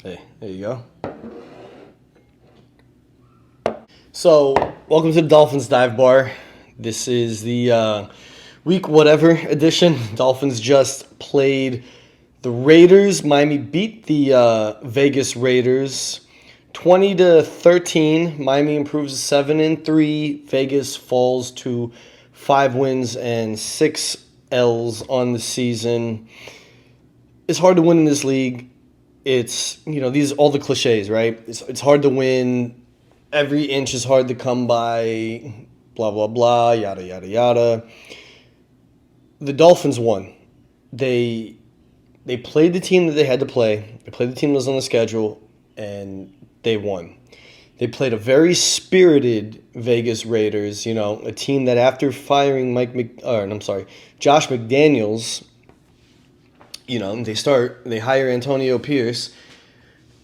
Hey, there you go. So, welcome to the Dolphins Dive Bar. This is the week whatever edition. Dolphins just played the Raiders. Miami beat the Vegas Raiders 20-13. Miami improves to 7-3. Vegas falls to 5 wins and 6 L's on the season. It's hard to win in this league. It's, these are all the cliches, right? It's hard to win. Every inch is hard to come by. Blah, blah, blah, yada, yada, yada. The Dolphins won. They played the team that they had to play. They played the team that was on the schedule, and they won. They played a very spirited Vegas Raiders, a team that after firing Josh McDaniels, they hire Antonio Pierce,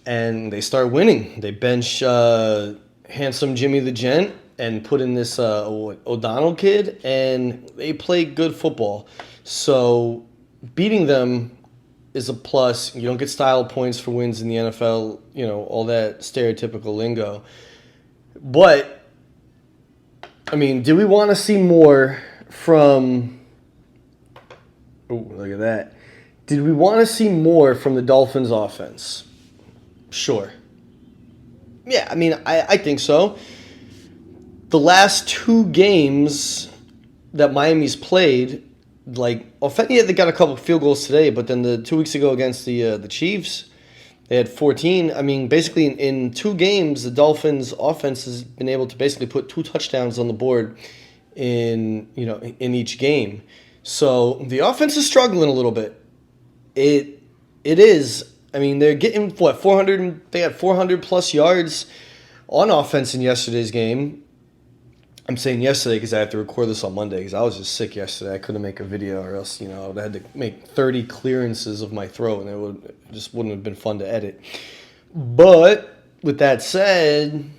and they start winning. They bench handsome Jimmy the Gent and put in this O'Donnell kid, and they play good football. So beating them is a plus. You don't get style points for wins in the NFL, all that stereotypical lingo. But, do we want to see more from... Oh, look at that. Did we want to see more from the Dolphins offense? Sure. Yeah, I think so. The last 2 games that Miami's played, they got a couple field goals today, but then the 2 weeks ago against the Chiefs, they had 14. Basically in 2 games, the Dolphins offense has been able to basically put 2 touchdowns on the board in each game. So the offense is struggling a little bit. It is. They're getting 400. They had 400 plus yards on offense in yesterday's game. I'm saying yesterday because I have to record this on Monday because I was just sick yesterday. I couldn't make a video, or else I would have had to make 30 clearances of my throat, and it just wouldn't have been fun to edit. But with that said,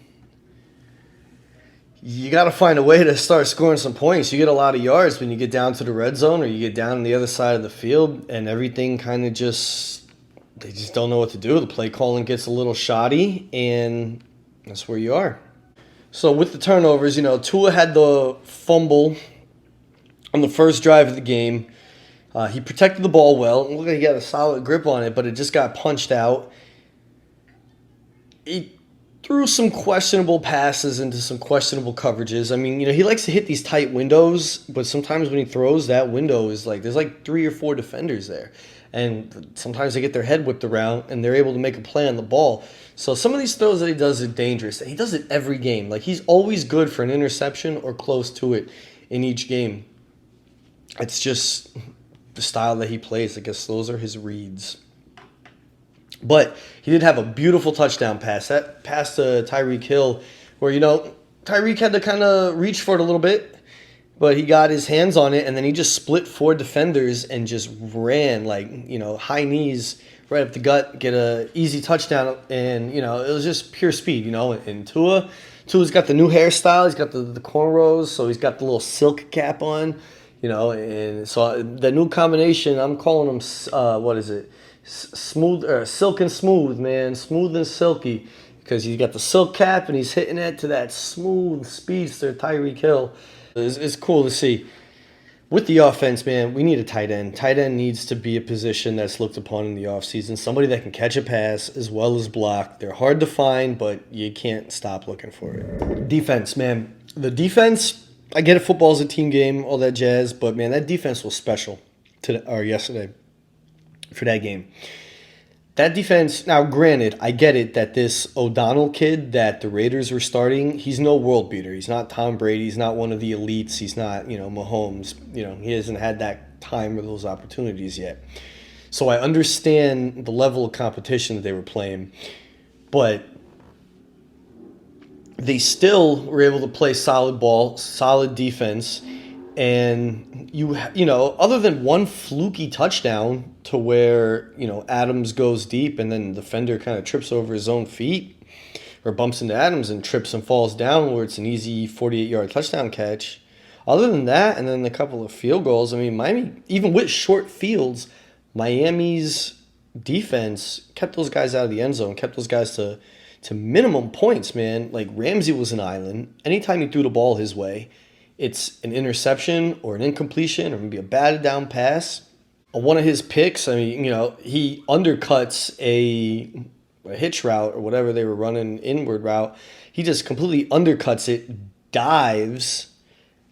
you got to find a way to start scoring some points. You get a lot of yards when you get down to the red zone or you get down on the other side of the field, and everything kind of they just don't know what to do. The play calling gets a little shoddy, and that's where you are. So with the turnovers, Tua had the fumble on the first drive of the game. He protected the ball well. It looked like he had a solid grip on it, but it just got punched out. He threw some questionable passes into some questionable coverages. He likes to hit these tight windows, but sometimes when he throws, that window is there's 3 or 4 defenders there. And sometimes they get their head whipped around, and they're able to make a play on the ball. So some of these throws that he does are dangerous. And he does it every game. He's always good for an interception or close to it in each game. It's just the style that he plays. I guess those are his reads. But he did have a beautiful touchdown pass. That pass to Tyreek Hill where, Tyreek had to kind of reach for it a little bit, but he got his hands on it, and then he just split 4 defenders and just ran, high knees right up the gut, get a easy touchdown, and, it was just pure speed, And Tua's got the new hairstyle. He's got the cornrows, so he's got the little silk cap on, and so the new combination, I'm calling him, smooth, or silk and smooth, man. Smooth and silky. Because he's got the silk cap and he's hitting it to that smooth speedster Tyreek Hill. It's cool to see. With the offense, man, we need a tight end. Tight end needs to be a position that's looked upon in the offseason. Somebody that can catch a pass as well as block. They're hard to find, but you can't stop looking for it. Defense, man. The defense, I get it, football's a team game, all that jazz, but, man, that defense was special yesterday for that game. That defense, now granted, I get it that this O'Donnell kid that the Raiders were starting, he's no world beater. He's not Tom Brady. He's not one of the elites. He's not, Mahomes. He hasn't had that time or those opportunities yet. So I understand the level of competition that they were playing, but they still were able to play solid ball, solid defense, and other than one fluky touchdown to where, Adams goes deep and then the defender kind of trips over his own feet or bumps into Adams and trips and falls down where it's an easy 48-yard touchdown catch. Other than that, and then a couple of field goals, Miami, even with short fields, Miami's defense kept those guys out of the end zone, kept those guys to minimum points, man. Like Ramsey was an island. Anytime you threw the ball his way, it's an interception or an incompletion or maybe a batted down pass. One of his picks, I mean, he undercuts a hitch route or whatever they were running, inward route. He just completely undercuts it, dives,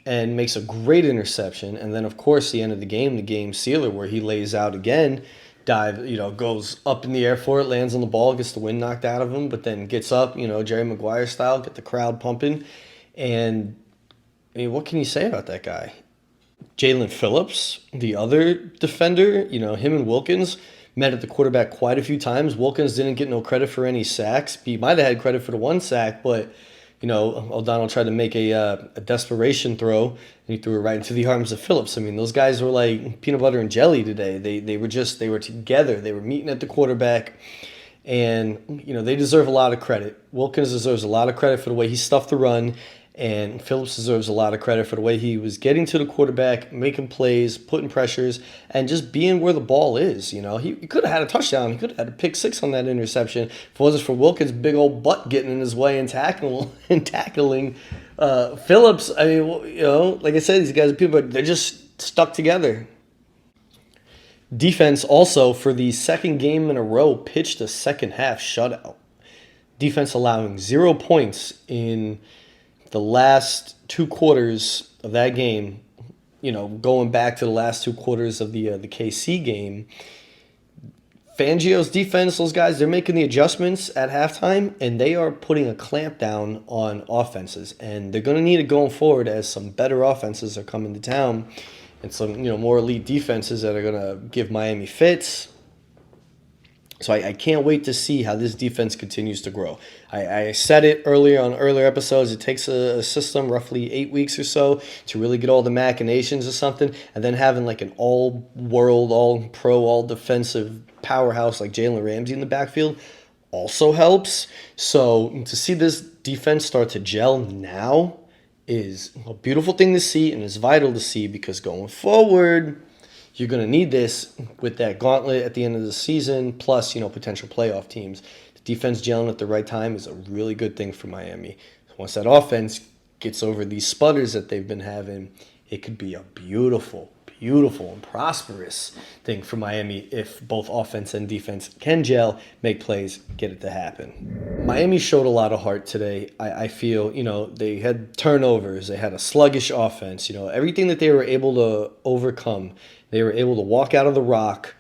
and makes a great interception. And then, of course, the end of the game sealer, where he lays out again, goes up in the air for it, lands on the ball, gets the wind knocked out of him, but then gets up, Jerry Maguire style, get the crowd pumping. And, I mean, what can you say about that guy? Jalen Phillips, the other defender, him and Wilkins met at the quarterback quite a few times. Wilkins didn't get no credit for any sacks. He might have had credit for the one sack, but O'Donnell tried to make a desperation throw, and he threw it right into the arms of Phillips. I mean, those guys were like peanut butter and jelly today. They were together. They were meeting at the quarterback, and they deserve a lot of credit. Wilkins deserves a lot of credit for the way he stuffed the run, and Phillips deserves a lot of credit for the way he was getting to the quarterback, making plays, putting pressures, and just being where the ball is. He could have had a touchdown. He could have had a pick six on that interception if it wasn't for Wilkins' big old butt getting in his way and tackling Phillips. I mean, like I said, these guys are people, but they're just stuck together. Defense also, for the second game in a row, pitched a second half shutout. Defense allowing 0 points in the last two quarters of that game, going back to the last two quarters of the KC game. Fangio's defense, those guys, they're making the adjustments at halftime, and they are putting a clamp down on offenses. And they're going to need it going forward as some better offenses are coming to town and some, more elite defenses that are going to give Miami fits. So I can't wait to see how this defense continues to grow. I said it earlier on earlier episodes. It takes a system roughly 8 weeks or so to really get all the machinations of something, and then having like an all-world, all-pro, all-defensive powerhouse like Jalen Ramsey in the backfield also helps. So to see this defense start to gel now is a beautiful thing to see, and it's vital to see, because going forward, you're going to need this with that gauntlet at the end of the season, plus, potential playoff teams. The defense gelling at the right time is a really good thing for Miami. Once that offense gets over these sputters that they've been having, it could be a beautiful and prosperous thing for Miami if both offense and defense can gel, make plays, get it to happen. Miami showed a lot of heart today. I feel, they had turnovers. They had a sluggish offense. Everything that they were able to overcome, they were able to walk out of the rock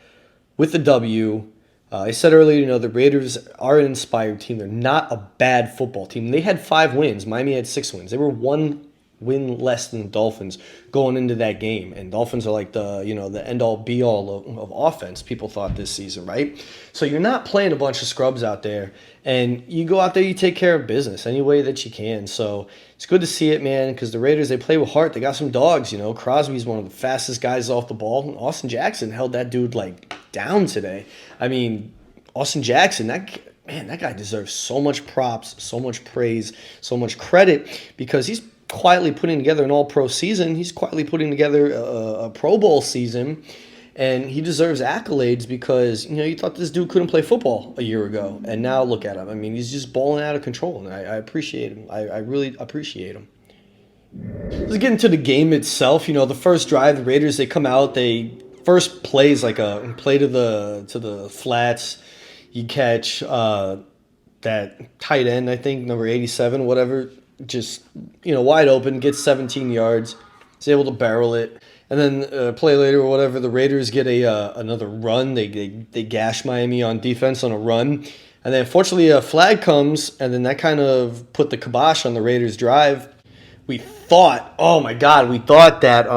with the W. I said earlier, the Raiders are an inspired team. They're not a bad football team. They had 5 wins. Miami had 6 wins. They were 1 win less than the Dolphins going into that game. And Dolphins are like the end-all, be-all of offense, people thought this season, right? So you're not playing a bunch of scrubs out there. And you go out there, you take care of business any way that you can. So it's good to see it, man, because the Raiders, they play with heart. They got some dogs, Crosby's one of the fastest guys off the ball. And Austin Jackson held that dude, down today. I mean, Austin Jackson, that guy deserves so much props, so much praise, so much credit, because he's quietly putting together an all-pro season. He's quietly putting together a Pro Bowl season. And he deserves accolades because, you thought this dude couldn't play football a year ago. And now look at him. I mean, he's just balling out of control. And I appreciate him. I really appreciate him. Let's get into the game itself. The first drive, the Raiders, they come out. They first plays like a play to the flats. You catch that tight end, I think, number 87, whatever, just, wide open, gets 17 yards. He's able to barrel it. And then a play later or whatever, the Raiders get another run. They gash Miami on defense on a run. And then unfortunately a flag comes, and then that kind of put the kibosh on the Raiders' drive. We thought that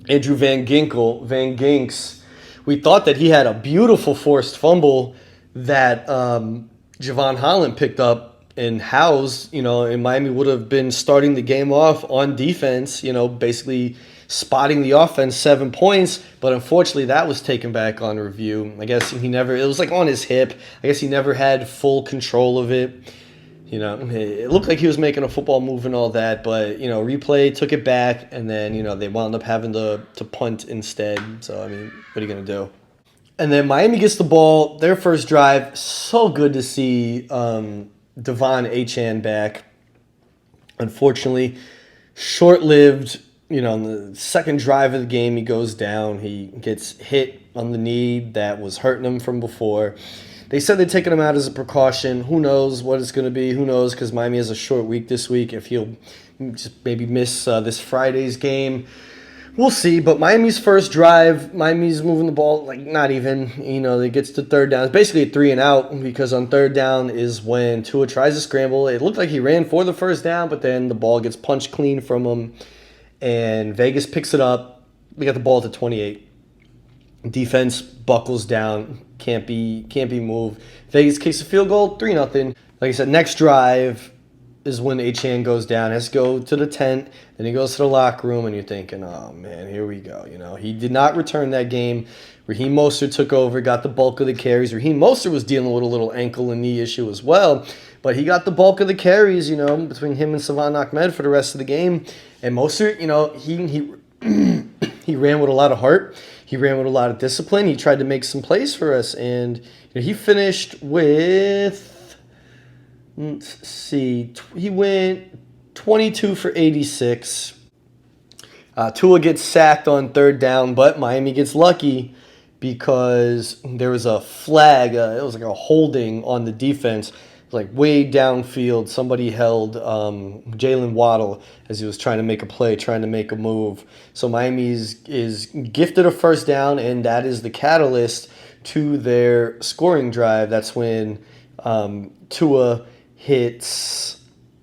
Andrew Van Ginks, we thought that he had a beautiful forced fumble that Javon Holland picked up and housed, and Miami would have been starting the game off on defense, basically spotting the offense 7 points, but unfortunately that was taken back on review. I guess it was on his hip. I guess he never had full control of it. It looked like he was making a football move and all that, but, replay took it back, and then, they wound up having to punt instead. So, I mean, what are you going to do? And then Miami gets the ball, their first drive. So good to see Devon Achane back. Unfortunately, short-lived. On the second drive of the game, he goes down. He gets hit on the knee that was hurting him from before. They said they're taking him out as a precaution. Who knows what it's going to be? Who knows? Because Miami has a short week this week. If he'll just maybe miss this Friday's game, we'll see. But Miami's first drive, Miami's moving the ball like not even. It gets to third down. It's basically a 3-and-out because on third down is when Tua tries to scramble. It looked like he ran for the first down, but then the ball gets punched clean from him. And Vegas picks it up. We got the ball at the 28. Defense buckles down. Can't be moved. Vegas kicks a field goal, 3-0. Like I said, next drive is when Achane goes down. Has to go to the tent. Then he goes to the locker room, and you're thinking, oh, man, here we go. He did not return that game. Raheem Mostert took over, got the bulk of the carries. Raheem Mostert was dealing with a little ankle and knee issue as well. But he got the bulk of the carries, between him and Savon Ahmed for the rest of the game. And Mostert, he ran with a lot of heart. He ran with a lot of discipline. He tried to make some plays for us. And he finished with, let's see, he went 22 for 86. Tua gets sacked on third down, but Miami gets lucky because there was a flag. It was like a holding on the defense. Like way downfield, somebody held Jalen Waddle as he was trying to make a play, trying to make a move. So Miami is gifted a first down, and that is the catalyst to their scoring drive. That's when Tua hits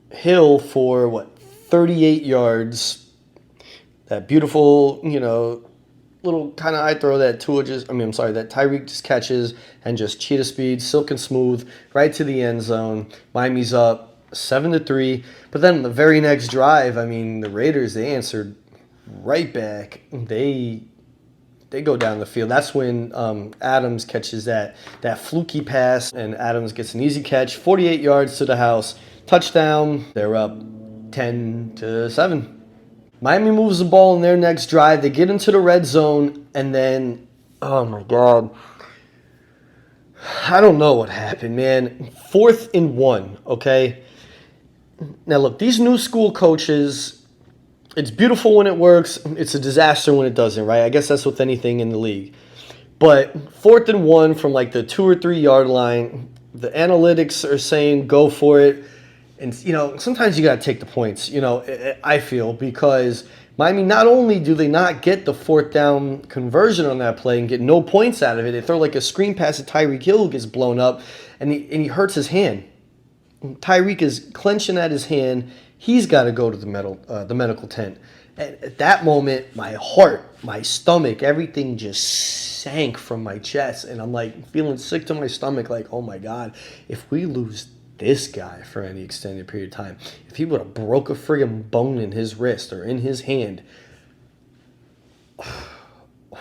Hill for 38 yards. That beautiful, little kind of eye throw that that Tyreek just catches and just cheetah speed, silk and smooth, right to the end zone. Miami's up 7-3. But then the very next drive, the Raiders, they answered right back. They go down the field. That's when Adams catches that fluky pass, and Adams gets an easy catch, 48 yards to the house, touchdown. They're up 10-7. Miami moves the ball in their next drive. They get into the red zone, and then, oh my God, I don't know what happened, man. 4th and 1, okay? Now, look, these new school coaches, it's beautiful when it works. It's a disaster when it doesn't, right? I guess that's with anything in the league. But 4th and 1 from like the 2 or 3 yard line, the analytics are saying go for it. And, sometimes you got to take the points, I feel, because Miami, not only do they not get the 4th down conversion on that play and get no points out of it, they throw like a screen pass at Tyreek Hill, who gets blown up, and he hurts his hand. Tyreek is clenching at his hand. He's got to go to the medical tent. And at that moment, my heart, my stomach, everything just sank from my chest. And I'm like feeling sick to my stomach, like, oh my God, if we lose this guy for any extended period of time, if he would have broke a friggin' bone in his wrist or in his hand,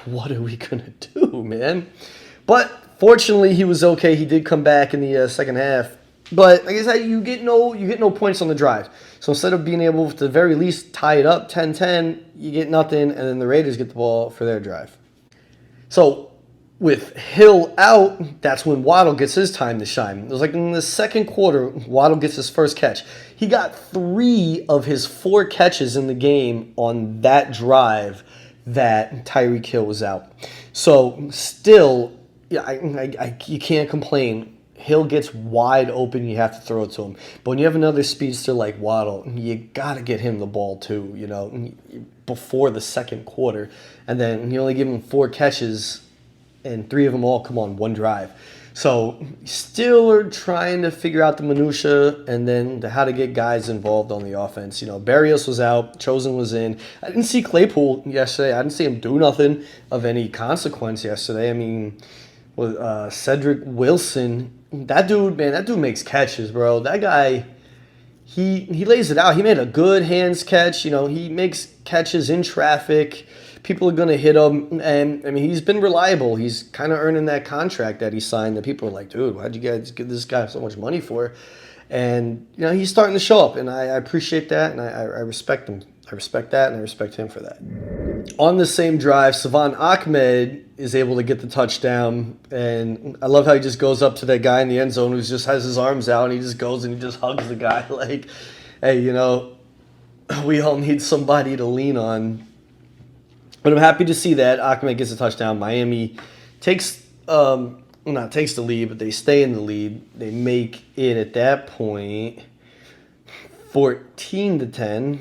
what are we gonna do, man? But fortunately, he was okay. He did come back in the second half. But like I said, you get no points on the drive. So instead of being able to, at the very least, tie it up 10-10, you get nothing, and then the Raiders get the ball for their drive. So with Hill out, that's when Waddle gets his time to shine. It was like in the second quarter, Waddle gets his first catch. He got 3 of his 4 catches in the game on that drive that Tyreek Hill was out. So still, you can't complain. Hill gets wide open, you have to throw it to him. But when you have another speedster like Waddle, you got to get him the ball too, before the second quarter. And then you only give him 4 catches, and 3 of them all come on one drive. So still are trying to figure out the minutia and then how to get guys involved on the offense. Barrios was out, Chosen was in. I didn't see Claypool yesterday. I didn't see him do nothing of any consequence yesterday. With Cedric Wilson, that dude makes catches, bro. That guy, he lays it out. He made a good hands catch. He makes catches in traffic. People are going to hit him, and he's been reliable. He's kind of earning that contract that he signed that people are like, dude, why'd you guys give this guy so much money for? And, he's starting to show up, and I appreciate that, and I respect him. I respect that, and I respect him for that. On the same drive, Savon Ahmed is able to get the touchdown, and I love how he just goes up to that guy in the end zone who just has his arms out, and he just goes and he just hugs the guy like, hey, we all need somebody to lean on. But I'm happy to see that Ahmed gets a touchdown. Miami takes, not takes the lead, but they stay in the lead. They make it at that point 14-10.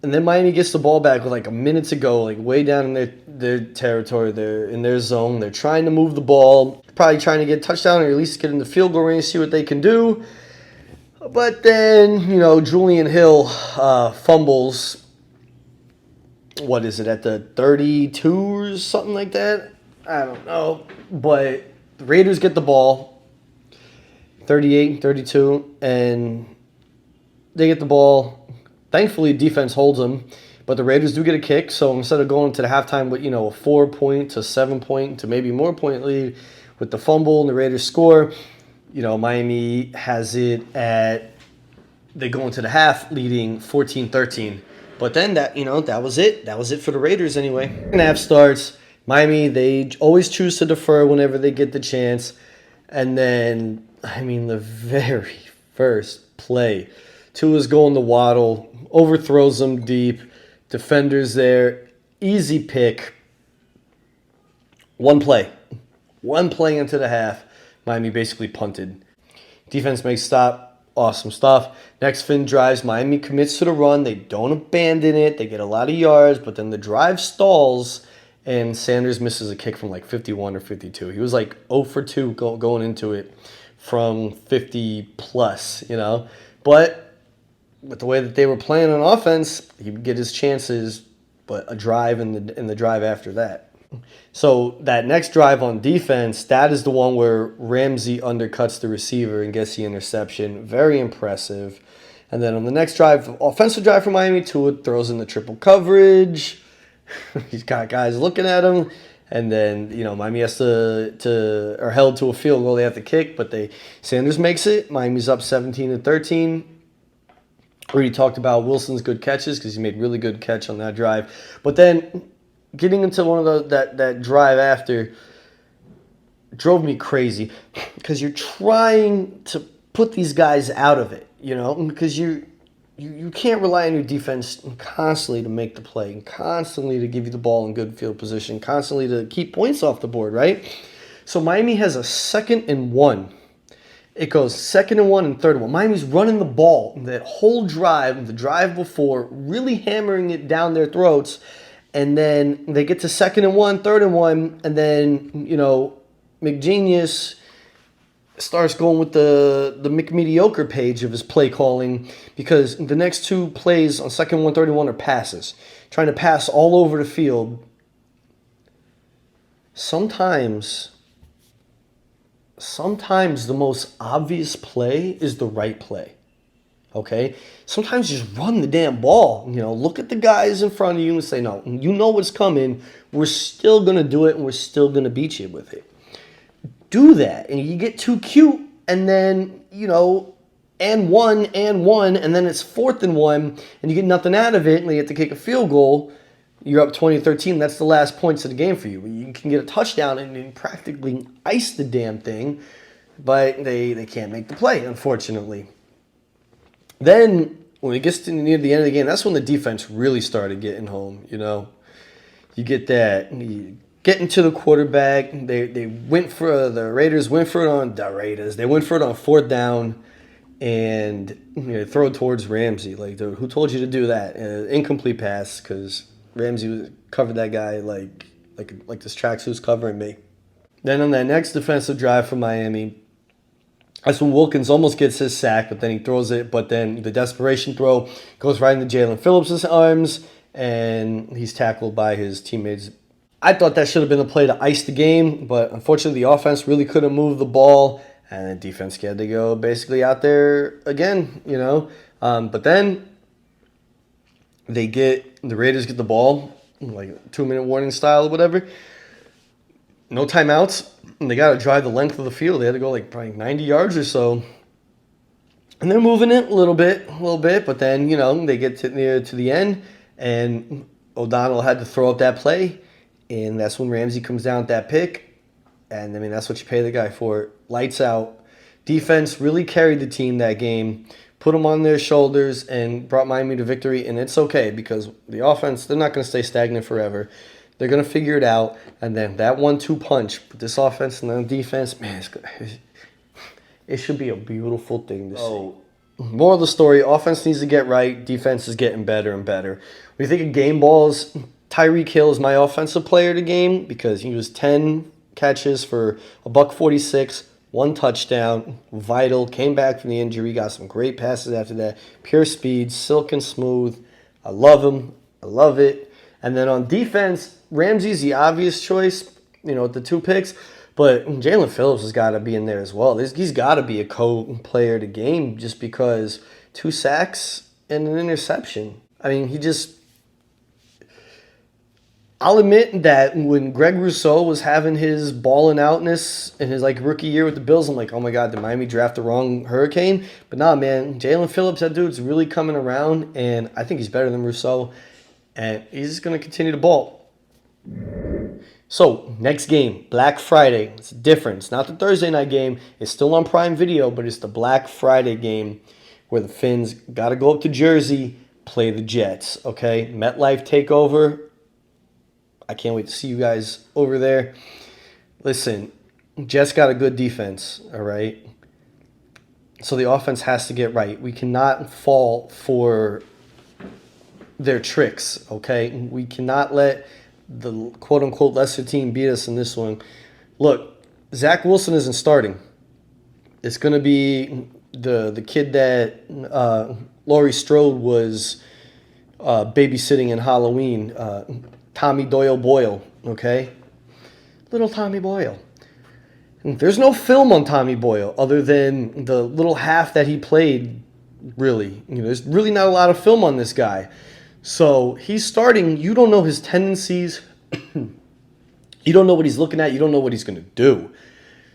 And then Miami gets the ball back with like a minute to go, like way down in their territory. They're in their zone. They're trying to move the ball, probably trying to get a touchdown or at least get in the field goal range, see what they can do. But then, Julian Hill fumbles. What is it, at the 32 or something like that? I don't know. But the Raiders get the ball, 38-32, and they get the ball. Thankfully, defense holds them, but the Raiders do get a kick. So instead of going to the halftime with, a 4-point to 7-point to maybe more point lead with the fumble and the Raiders score, Miami has it they go into the half leading 14-13. But then that was it. That was it for the Raiders anyway. Second half starts. Miami, they always choose to defer whenever they get the chance. And then, the very first play, Tua's going to Waddle, overthrows him deep, defenders there, easy pick. One play into the half, Miami basically punted. Defense makes stop, awesome stuff. Next fin drives, Miami commits to the run. They don't abandon it. They get a lot of yards, but then the drive stalls, and Sanders misses a kick from like 51 or 52. He was like 0 for 2 going into it from 50 plus, But with the way that they were playing on offense, he would get his chances, but a drive in the drive after that. So that next drive on defense, that is the one where Ramsey undercuts the receiver and gets the interception. Very impressive. And then on the next drive, offensive drive for Miami, Tua throws in the triple coverage. He's got guys looking at him. And then, Miami has are held to a field goal they have to kick, but Sanders makes it. Miami's up 17-13. Already talked about Wilson's good catches because he made really good catch on that drive. But then getting into one of that drive after drove me crazy because you're trying to put these guys out of it, because you can't rely on your defense constantly to make the play and constantly to give you the ball in good field position, constantly to keep points off the board, right? So Miami has a 2nd and 1. It goes 2nd and 1 and 3rd and 1. Miami's running the ball that whole drive, the drive before, really hammering it down their throats. And then they get to 2nd and 1, 3rd and 1, and then, McGenius starts going with the McMediocre page of his play calling because the next 2 plays on 2nd and 1, 3rd and 1 are passes. Trying to pass all over the field. Sometimes the most obvious play is the right play, okay? Sometimes just run the damn ball. Look at the guys in front of you and say, no, you know what's coming. We're still going to do it, and we're still going to beat you with it. Do that, and you get too cute, and then, and one, and then it's 4th and 1, and you get nothing out of it, and you have to kick a field goal. You're up 20-13. That's the last points of the game for you. You can get a touchdown and practically ice the damn thing, but they can't make the play, unfortunately. Then, when it gets to near the end of the game, that's when the defense really started getting home, You get that. You get into the quarterback. The Raiders went for it on the Raiders. They went for it on 4th down and throw it towards Ramsey. Like, dude, who told you to do that? Incomplete pass because Ramsey covered that guy like this tracksuit's covering me. Then on that next defensive drive for Miami, that's when Wilkins almost gets his sack, but then he throws it. But then the desperation throw goes right into Jalen Phillips' arms, and he's tackled by his teammates. I thought that should have been a play to ice the game, but unfortunately the offense really couldn't move the ball, and the defense had to go basically out there again, But then the Raiders get the ball, like 2-minute warning style or whatever. No timeouts. And they got to drive the length of the field. They had to go like probably 90 yards or so. And they're moving it a little bit. But then, they get to the end, and O'Donnell had to throw up that play, and that's when Ramsey comes down with that pick. And, I mean, that's what you pay the guy for. Lights out. Defense really carried the team that game, put them on their shoulders, and brought Miami to victory. And it's okay because the offense, they're not going to stay stagnant forever. They're going to figure it out. And then that 1-2 punch with this offense and then defense, man, it should be a beautiful thing to see. Moral of the story, offense needs to get right. Defense is getting better and better. When you think of game balls, Tyreek Hill is my offensive player of the game because he was 10 catches for $146, 1 touchdown, vital, came back from the injury, got some great passes after that. Pure speed, silk and smooth. I love him. I love it. And then on defense, Ramsey's the obvious choice, with the 2 picks. But Jalen Phillips has got to be in there as well. He's got to be a co-player of the game just because 2 sacks and an interception. I mean, I'll admit that when Greg Rousseau was having his balling outness in his rookie year with the Bills, I'm like, oh my God, did Miami draft the wrong Hurricane? But nah, man, Jalen Phillips, that dude's really coming around, and I think he's better than Rousseau, and he's going to continue to ball. So, next game, Black Friday. It's different. It's not the Thursday night game. It's still on Prime Video, but it's the Black Friday game where the Finns got to go up to Jersey, play the Jets, okay? MetLife takeover. I can't wait to see you guys over there. Listen, Jets got a good defense, all right? So the offense has to get right. We cannot fall for their tricks, okay? We cannot let the quote-unquote lesser team beat us in this one. Look, Zach Wilson isn't starting. It's going to be the kid that Laurie Strode was babysitting in Halloween, Tommy Doyle Boyle, okay? Little Tommy Boyle. And there's no film on Tommy Boyle other than the little half that he played, really. There's really not a lot of film on this guy. So he's starting. You don't know his tendencies. You don't know what he's looking at. You don't know what he's going to do.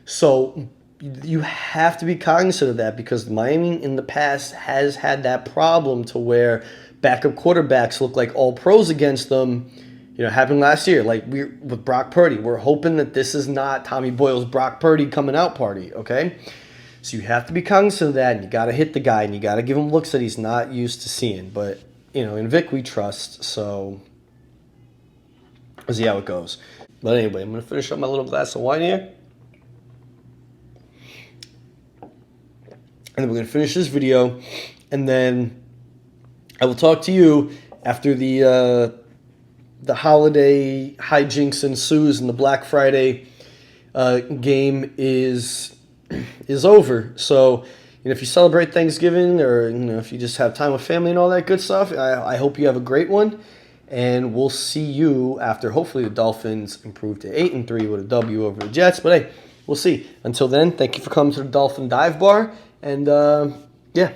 So you have to be cognizant of that because Miami in the past has had that problem to where backup quarterbacks look like all pros against them. Happened last year, with Brock Purdy. We're hoping that this is not Tommy Boyle's Brock Purdy coming out party, okay? So you have to be cognizant of that, and you got to hit the guy, and you got to give him looks that he's not used to seeing. But, in Vic we trust, so we'll see how it goes. But anyway, I'm going to finish up my little glass of wine here. And then we're going to finish this video, and then I will talk to you after the holiday hijinks ensues and the Black Friday game is over. So, if you celebrate Thanksgiving or if you just have time with family and all that good stuff, I hope you have a great one. And we'll see you after hopefully the Dolphins improve to 8-3 with a W over the Jets. But hey, we'll see. Until then, thank you for coming to the Dolphin Dive Bar. And yeah.